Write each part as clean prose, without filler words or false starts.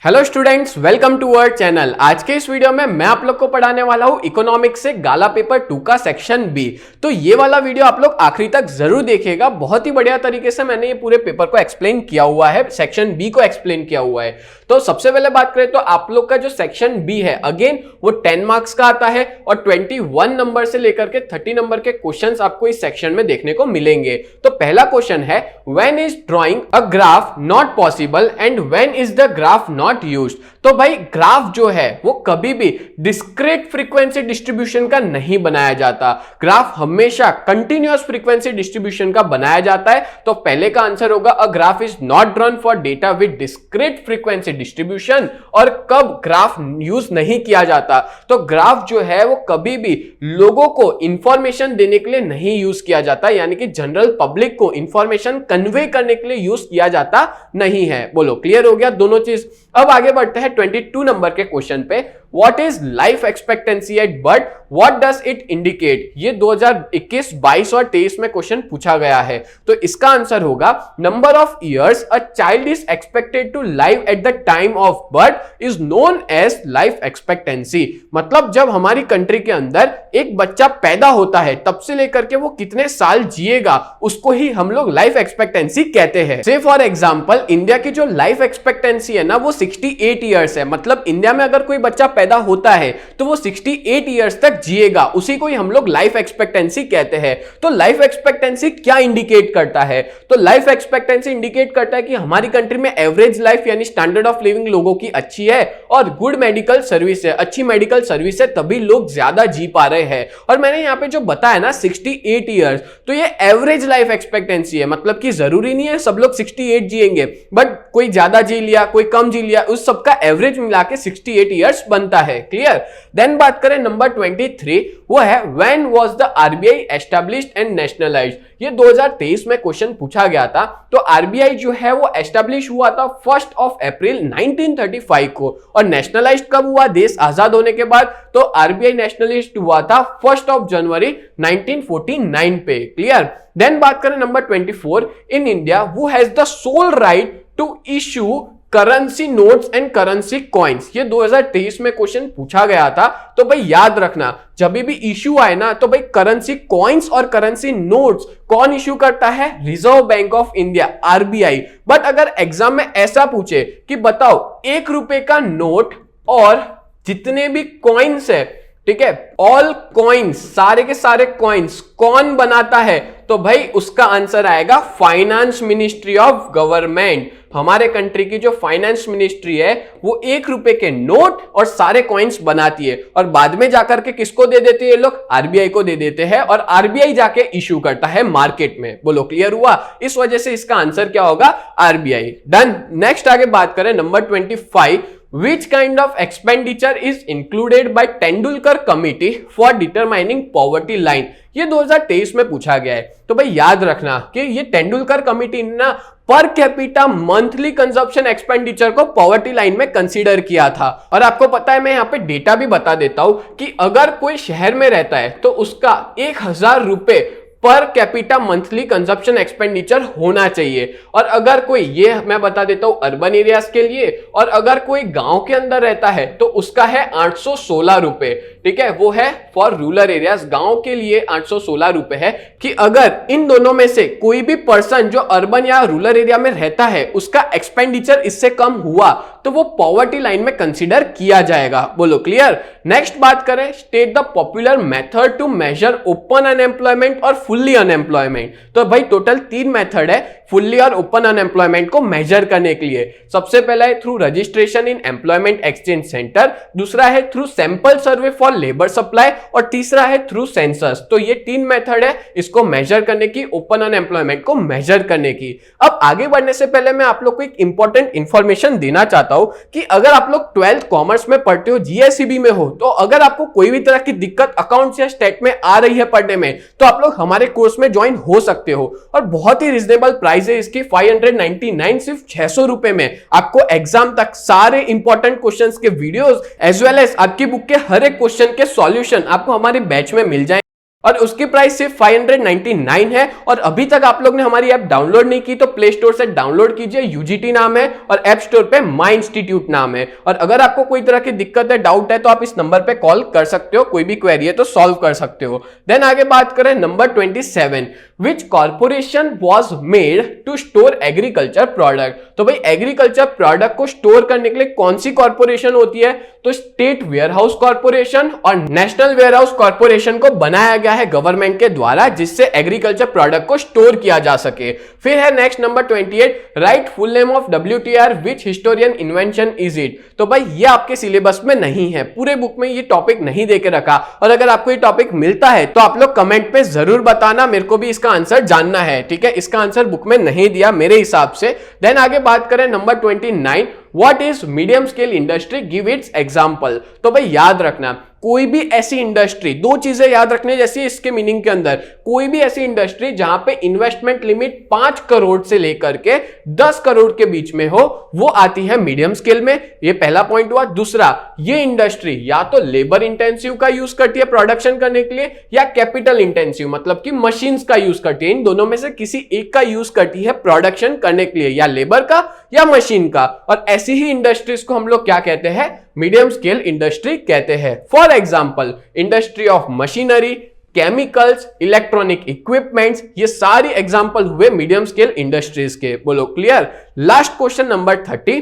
Hello students, welcome to our channel. आज के इस वीडियो में मैं आप लोग को पढ़ाने वाला हूं इकोनॉमिक्स से गाला पेपर 2 का सेक्शन बी। तो ये वाला वीडियो आप लोग आखिरी तक जरूर देखिएगा। बहुत ही बढ़िया तरीके से मैंने ये पूरे पेपर को एक्सप्लेन किया हुआ है, सेक्शन बी को एक्सप्लेन किया हुआ है। तो सबसे पहले बात करें तो आप लोग का जो सेक्शन बी है अगेन वो 10 मार्क्स का आता है और 21 नंबर से लेकर के 30 नंबर के क्वेश्चंस आपको इस सेक्शन में देखने को मिलेंगे। तो पहला क्वेश्चन है, when is drawing a graph not possible and when is the graph not used. तो भाई ग्राफ जो है वो कभी भी डिस्क्रीट फ्रीक्वेंसी डिस्ट्रीब्यूशन का नहीं बनाया जाता, ग्राफ हमेशा कंटिन्यूअस फ्रीक्वेंसी डिस्ट्रीब्यूशन का बनाया जाता है। तो पहले का आंसर होगा a graph is not drawn for data with discrete frequency distribution. और कब ग्राफ यूज नहीं किया जाता, तो ग्राफ जो है वो कभी भी लोगों को इंफॉर्मेशन देने के लिए नहीं यूज किया जाता, यानी कि जनरल पब्लिक को इंफॉर्मेशन कन्वे करने के लिए यूज किया जाता नहीं है। बोलो क्लियर हो गया दोनों चीज। अब आगे बढ़ते हैं 22 नंबर के क्वेश्चन पे। What is life expectancy at birth? What does it indicate? ये 2021, 22 और 23 में क्वेश्चन पूछा गया है। तो इसका आंसर होगा number of years a child is expected to live at the time of birth is known as life expectancy. मतलब जब हमारी कंट्री के अंदर एक बच्चा पैदा होता है तब से लेकर के वो कितने साल जिएगा उसको ही हम लोग लाइफ एक्सपेक्टेंसी कहते हैं। से फॉर एग्जांपल इंडिया की जो लाइफ एक्सपेक्टेंसी है ना वो 68 इयर्स है। मतलब इंडिया में अगर कोई बच्चा पैदा होता है तो वो 68 इयर्स तक जिएगा, उसी को ही हम लोग लाइफ एक्सपेक्टेंसी कहते हैं। तो लाइफ एक्सपेक्टेंसी क्या इंडिकेट करता है? तो लाइफ एक्सपेक्टेंसी इंडिकेट करता है कि हमारी कंट्री में एवरेज लाइफ यानी स्टैंडर्ड ऑफ लिविंग लोगों की अच्छी है और गुड मेडिकल सर्विस है, अच्छी मेडिकल सर्विस है, तभी लोग ज्यादा जी पा रहे हैं। और मैंने यहां पे जो बताया ना 68 इयर्स, तो ये एवरेज लाइफ एक्सपेक्टेंसी है। मतलब कि जरूरी नहीं है सब लोग 68 जिएंगे, बट कोई ज्यादा जी लिया कोई कम जी लिया, उस सबका एवरेज मिला के 68 इयर्स बनता है। क्लियर। देन बात करें नंबर 23, वो है when was the RBI established and nationalised. ये 2023 में क्वेश्चन पूछा गया था। तो आरबीआई जो है वो एस्टैब्लिश हुआ था 1 अप्रैल 1935 को और नेशनलाइज्ड कब हुआ? देश आजाद होने के बाद। तो आरबीआई नेशनलाइज्ड हुआ था 1 जनवरी 1949 पे। क्लियर। देन बात करें number 24, in India who has the sole right to issue currency notes and currency coins. ये 2023 में क्वेश्चन पूछा गया था। तो भाई याद रखना जब भी इश्यू आए ना तो भाई करेंसी कॉइन्स और करेंसी नोट्स कौन इश्यू करता है? Reserve bank of India, RBI. But अगर एग्जाम में ऐसा पूछे कि बताओ 1 रुपए का नोट और जितने भी कॉइन्स है, ठीक है, ऑल कॉइन्स, सारे के सारे कॉइन्स कौन बनाता है? तो भाई उसका आंसर आएगा फाइनेंस मिनिस्ट्री ऑफ गवर्नमेंट। हमारे कंट्री की जो फाइनेंस मिनिस्ट्री है वो 1 रुपए के नोट और सारे कॉइन्स बनाती है और बाद में जाकर के किसको दे देते हैं ये लोग? आरबीआई को दे देते हैं और आरबीआई जाके इश्यू करता है मार्केट में। बोलो क्लियर हुआ? इस वजह से इसका आंसर क्या होगा? आरबीआई। डन। नेक्स्ट आगे बात करें number 25, Which kind of expenditure is included by Tendulkar Committee for determining poverty line? ये 2023 में पूछा गया है। तो भाई याद रखना कि ये तेंदुलकर कमिटी ने ना per capita monthly consumption expenditure को पॉवर्टी लाइन में कंसीडर किया था। और आपको पता है मैं यहाँ पे डेटा भी बता देता हूं कि अगर कोई शहर में रहता है तो उसका 1000 रुपए per capita monthly consumption expenditure होना चाहिए। और अगर कोई, ये मैं बता देता हूं अर्बन एरियाज के लिए, और अगर कोई गांव के अंदर रहता है तो उसका है 816 रुपए। ठीक है, वो है फॉर रूरल एरियाज। गांव के लिए 816 रुपए है कि अगर इन दोनों में से कोई भी पर्सन जो अर्बन या रूरल एरिया में रहता है उसका एक्सपेंडिचर इससे कम हुआ तो वो पॉवर्टी लाइन में कंसीडर किया जाएगा। बोलो क्लियर। नेक्स्ट बात करें, state the popular method to measure open unemployment और फुल्ली अनएम्प्लॉयमेंट। तो भाई टोटल 3 मेथड है फुल्ली और ओपन अनएम्प्लॉयमेंट को मेजर करने के लिए। सबसे पहला है through registration in employment exchange centre, दूसरा है through sample survey for labour supply और तीसरा है थ्रू सेंसस। तो ये 3 मेथड है इसको मेजर करने की, ओपन अनएम्प्लॉयमेंट को मेजर करने की। अब आगे बढ़ने से पहले मैं आप लोग को एक इंपॉर्टेंट इंफॉर्मेशन देना चाहता हूं कि अगर आप लोग 12th कॉमर्स में पढ़ते हो, जीएसईबी में हो, तो अगर आपको कोई भी तरह की दिक्कत अकाउंट्स या स्टेट में आ रही है पढ़ने में तो आप लोग हमारे कोर्स में ज्वाइन हो सकते हो। और बहुत ही रिजनेबल प्राइस है इसकी, 599, सिर्फ 600 रुपए में आपको एग्जाम तक सारे इंपॉर्टेंट क्वेश्चंस के वीडियोस एज वेल एज आपकी बुक के हर एक क्वेश्चन के सॉल्यूशन आपको हमारे बैच में मिल जाए। और उसकी प्राइस सिर्फ 599 है। और अभी तक आप लोग ने हमारी ऐप डाउनलोड नहीं की तो प्ले स्टोर से डाउनलोड कीजिए, यूजीटी नाम है, और ऐप स्टोर पे माई इंस्टीट्यूट नाम है। और अगर आपको कोई तरह की दिक्कत है, डाउट है, तो आप इस नंबर पे कॉल कर सकते हो, कोई भी क्वेरी है तो सॉल्व कर सकते हो। देन आगे बात करें number 27, which corporation was made to store agriculture product. तो भाई एग्रीकल्चर प्रोडक्ट को स्टोर करने के लिए कौन सी कॉर्पोरेशन होती है? तो स्टेट वेयरहाउस कॉर्पोरेशन और नेशनल वेयरहाउस कॉर्पोरेशन को बनाया गया है गवर्नमेंट के द्वारा, जिससे एग्रीकल्चर प्रोडक्ट को स्टोर किया जा सके। फिर है next number 28, right full name of WTR, which historian invention is it. तो भाई ये आपके सिलेबस में नहीं है, पूरे बुक में ये टॉपिक नहीं देके रखा, और अगर आपको ये टॉपिक मिलता है तो आप लोग कमेंट में जरूर बताना, मेरे को भी इसका आंसर जानना है, ठीक है। इसका आंसर बुक में नहीं दिया मेरे हिसाब से। देन आगे बात करें number 29, what is medium scale industry, give its example. तो भाई याद रखना, कोई भी ऐसी इंडस्ट्री, दो चीजें याद रखने जैसी इसके मीनिंग के अंदर, कोई भी ऐसी इंडस्ट्री जहां पे इन्वेस्टमेंट लिमिट 5 करोड़ से लेकर के 10 करोड़ के बीच में हो, वो आती है मीडियम स्केल में। ये पहला पॉइंट हुआ। दूसरा, ये इंडस्ट्री या तो लेबर इंटेंसिव का यूज करती है प्रोडक्शन करने के लिए, या कैपिटल इंटेंसिव मतलब कि मशीन्स का यूज करती है। इन दोनों में से किसी एक का यूज करती है प्रोडक्शन करने के लिए, या लेबर का या मशीन का। और ऐसी ही इंडस्ट्रीज को हम लोग क्या कहते हैं? मीडियम स्केल इंडस्ट्री कहते हैं। For example, industry of machinery, chemicals, electronic equipments, ये सारी एग्जांपल हुए मीडियम स्केल इंडस्ट्रीज के। बोलो clear. Last question number 30,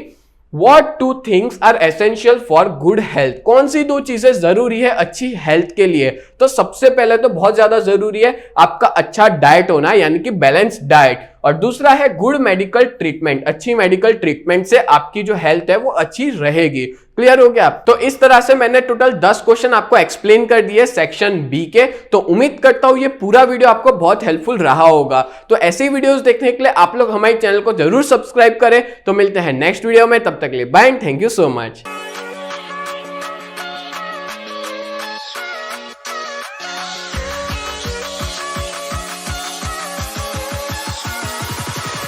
What two things are essential for good health? कौन सी दो चीजें जरूरी है अच्छी हेल्थ के लिए? तो सबसे पहले तो बहुत ज्यादा जरूरी है आपका अच्छा डाइट होना, यानी कि बैलेंस डाइट। और दूसरा है गुड मेडिकल ट्रीटमेंट, अच्छी मेडिकल ट्रीटमेंट से आपकी जो हेल्थ है वो अच्छी रहेगी। क्लियर हो गया? तो इस तरह से मैंने टोटल 10 क्वेश्चन आपको एक्सप्लेन कर दिए सेक्शन बी के। तो उम्मीद करता हूं ये पूरा वीडियो आपको बहुत हेल्पफुल रहा होगा। तो ऐसी वीडियोस देखने के लिए आप लोग हमारे चैनल को जरूर सब्सक्राइब करें। तो मिलते हैं नेक्स्ट वीडियो में, तब तक के लिए bye and thank you so much.